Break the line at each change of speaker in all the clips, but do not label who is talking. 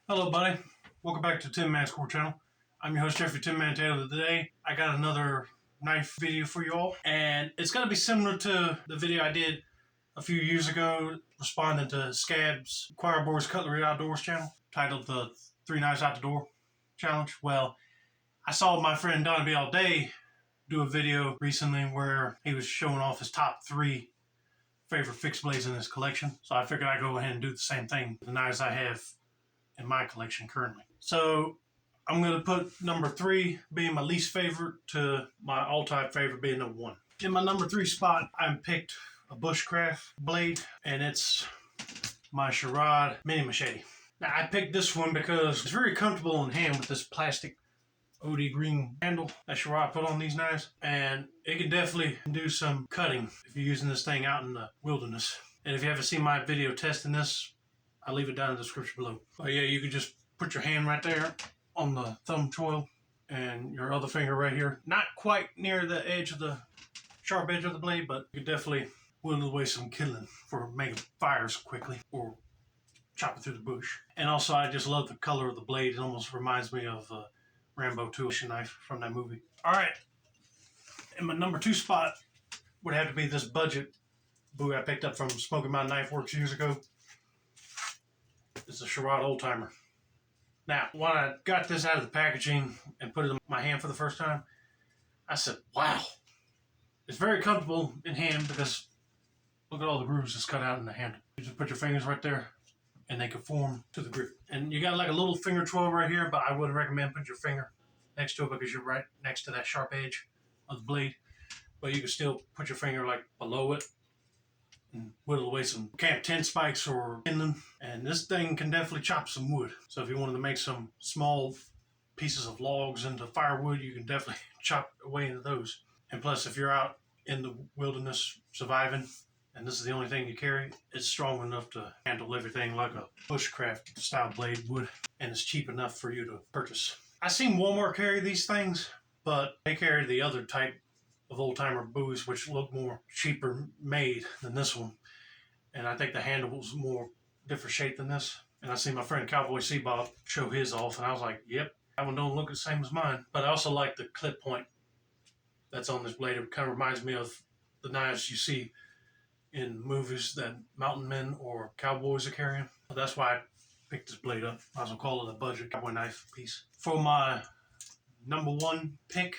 Hello, buddy. Welcome back to Tin Man's Core Channel. I'm your host, Jeffrey Tin Man Taylor. Today, I got another knife video for you all, and it's going to be similar to the video I did a few years ago, responding to Scab's Choir Boys Cutlery Outdoors channel, titled the 3 Knives Out the Door Challenge. Well, I saw my friend Donnie B. All Day do a video recently where he was showing off his top 3 favorite fixed blades in his collection. So I figured I'd go ahead and do the same thing with the knives I have in my collection currently. So I'm going to put number 3 being my least favorite to my all-time favorite being number 1. In my number 3 spot, I picked a Bushcraft blade, and it's my Sherrod Mini Machete. Now, I picked this one because it's very comfortable in hand with this plastic OD green handle that Sherrod put on these knives, and it can definitely do some cutting if you're using this thing out in the wilderness. And if you haven't seen my video testing this, I'll leave it down in the description below. But yeah, you can just put your hand right there on the thumb choil and your other finger right here. Not quite near the edge of the sharp edge of the blade, but you can definitely whittle away some kindling for making fires quickly or chop it through the bush. And also, I just love the color of the blade. It almost reminds me of Rambo 2 knife from that movie. All right, in my number 2 spot would have to be this budget bowie I picked up from Smoky Mountain Knife Works years ago. It's a Sherrod Old Timer. Now, when I got this out of the packaging and put it in my hand for the first time, I said, wow. It's very comfortable in hand because look at all the grooves that's cut out in the handle. You just put your fingers right there and they conform to the grip. And you got like a little finger twirl right here, but I wouldn't recommend putting your finger next to it because you're right next to that sharp edge of the blade. But you can still put your finger like below it and whittle away some camp tent spikes or kindling. And this thing can definitely chop some wood. So if you wanted to make some small pieces of logs into firewood, you can definitely chop away into those. And plus, if you're out in the wilderness surviving, and this is the only thing you carry, it's strong enough to handle everything like a bushcraft style blade would, and it's cheap enough for you to purchase. I seen Walmart carry these things, but they carry the other type of old-timer bowies, which look more cheaper made than this one. And I think the handle was more different shape than this. And I see my friend Cowboy Seabob show his off, and I was like, yep, that one don't look the same as mine. But I also like the clip point that's on this blade. It kind of reminds me of the knives you see in movies that mountain men or cowboys are carrying. That's why I picked this blade up. I also call it a budget cowboy knife piece. For my number 1 pick,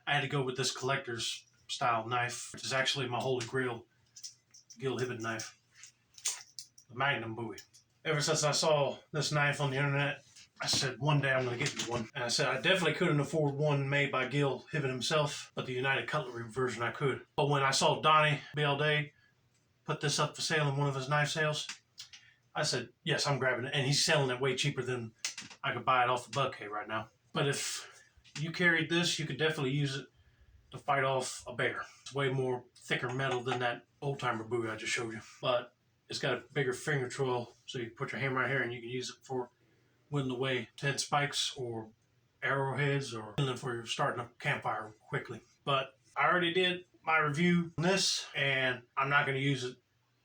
I had to go with this collector's style knife, which is actually my holy grail Gil Hibben knife, the Magnum Bowie. Ever since I saw this knife on the internet, I said one day I'm going to get me one. And I said I definitely couldn't afford one made by Gil Hibben himself, but the United Cutlery version I could. But when I saw Donnie B. All Day put this up for sale in one of his knife sales, I said, yes, I'm grabbing it. And he's selling it way cheaper than I could buy it off the Buckhead right now. But if you carried this, you could definitely use it to fight off a bear. It's way more thicker metal than that old-timer bowie I just showed you. But it's got a bigger finger twirl, so you can put your hand right here and you can use it for whittling away tent spikes or arrowheads or for your starting a campfire quickly. But I already did my review on this, and I'm not going to use it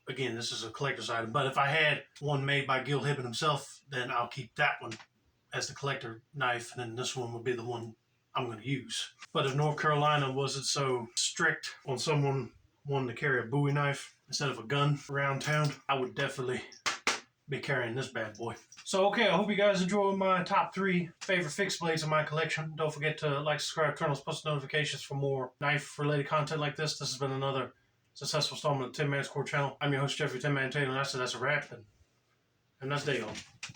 again. This is a collector's item. But if I had one made by Gil Hibben himself, then I'll keep that one as the collector knife, and then this one would be the one I'm going to use. But if North Carolina wasn't so strict on someone wanting to carry a bowie knife instead of a gun around town, I would definitely be carrying this bad boy. So, okay, I hope you guys enjoyed my top 3 favorite fixed blades in my collection. Don't forget to like, subscribe, turn on post notifications for more knife-related content like this. This has been another successful installment of the Tin Man's Core Channel. I'm your host, Jeffrey Tin Man Taylor, and that's a wrap, and that's day on.